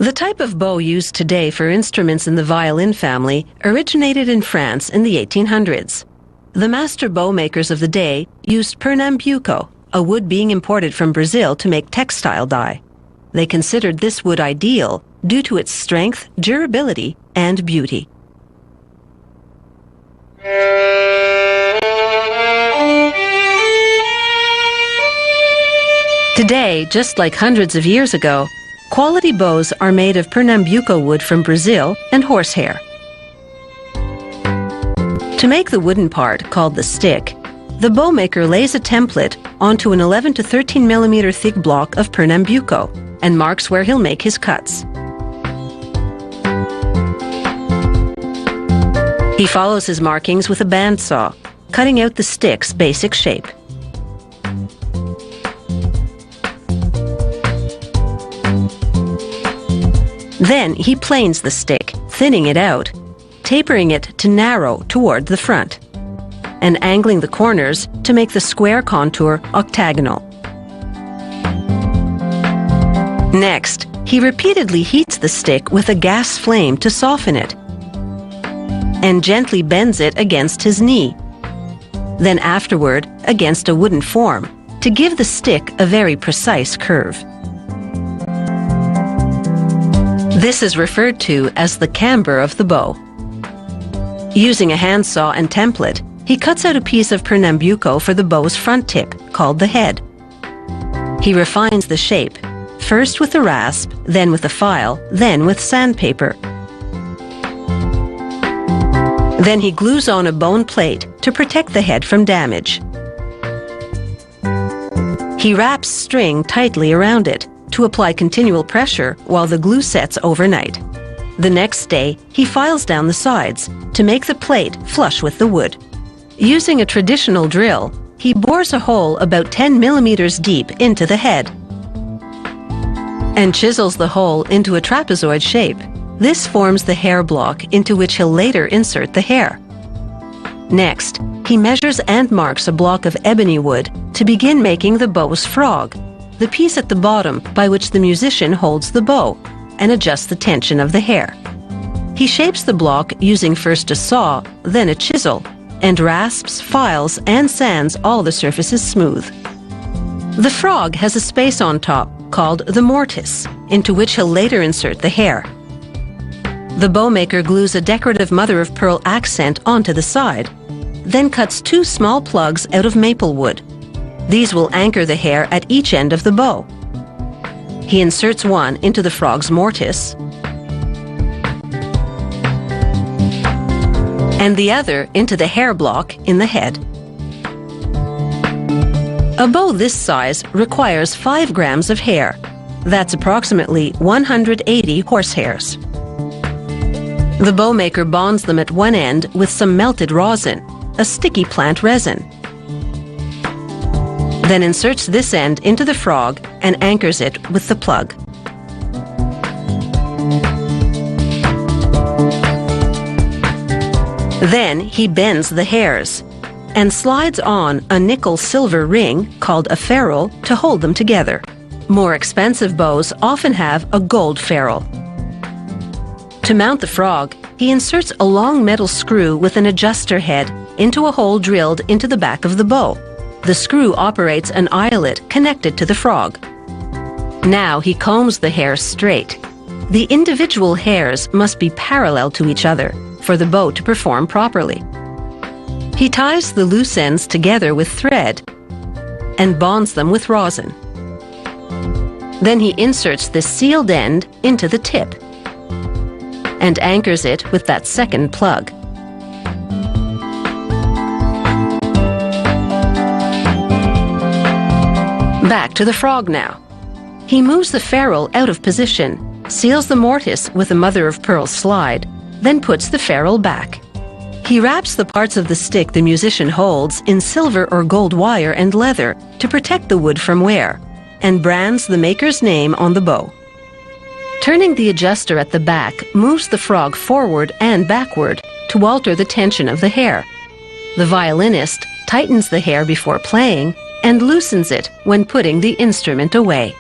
The type of bow used today for instruments in the violin family originated in France in the 1800s. The master bow makers of the day used Pernambuco, a wood being imported from Brazil to make textile dye. They considered this wood ideal due to its strength, durability, and beauty. Today, just like hundreds of years ago, quality bows are made of Pernambuco wood from Brazil and horsehair. To make the wooden part, called the stick, the bowmaker lays a template onto an 11 to 13 millimeter thick block of Pernambuco and marks where he'll make his cuts. He follows his markings with a bandsaw, cutting out the stick's basic shape. Then he planes the stick, thinning it out, tapering it to narrow toward the front, and angling the corners to make the square contour octagonal. Next, he repeatedly heats the stick with a gas flame to soften it, and gently bends it against his knee, then afterward against a wooden form, to give the stick a very precise curve. This is referred to as the camber of the bow. Using a handsaw and template, he cuts out a piece of Pernambuco for the bow's front tip, called the head. He refines the shape, first with a rasp, then with a file, then with sandpaper. Then he glues on a bone plate to protect the head from damage. He wraps string tightly around it to apply continual pressure while the glue sets overnight. The next day, he files down the sides to make the plate flush with the wood. Using a traditional drill, he bores a hole about 10 millimeters deep into the head and chisels the hole into a trapezoid shape. This forms the hair block into which he'll later insert the hair. Next, he measures and marks a block of ebony wood to begin making the bow's frog, the piece at the bottom by which the musician holds the bow and adjusts the tension of the hair. He shapes the block using first a saw, then a chisel, and rasps, files, and sands all the surfaces smooth. The frog has a space on top called the mortise, into which he'll later insert the hair. The bowmaker glues a decorative mother-of-pearl accent onto the side, then cuts 2 small plugs out of maple wood. These will anchor the hair at each end of the bow. He inserts one into the frog's mortise and the other into the hair block in the head. A bow this size requires 5 grams of hair. That's approximately 180 horsehairs. The bowmaker bonds them at one end with some melted rosin, a sticky plant resin. Then inserts this end into the frog and anchors it with the plug. Then he bends the hairs and slides on a nickel-silver ring called a ferrule to hold them together. More expensive bows often have a gold ferrule. To mount the frog, he inserts a long metal screw with an adjuster head into a hole drilled into the back of the bow. The screw operates an eyelet connected to the frog. Now he combs the hair straight. The individual hairs must be parallel to each other for the bow to perform properly. He ties the loose ends together with thread and bonds them with rosin. Then he inserts the sealed end into the tip and anchors it with that second plug. Back to the frog now. He moves the ferrule out of position, seals the mortise with a mother-of-pearl slide, then puts the ferrule back. He wraps the parts of the stick the musician holds in silver or gold wire and leather to protect the wood from wear, and brands the maker's name on the bow. Turning the adjuster at the back moves the frog forward and backward to alter the tension of the hair. The violinist tightens the hair before playing and loosens it when putting the instrument away.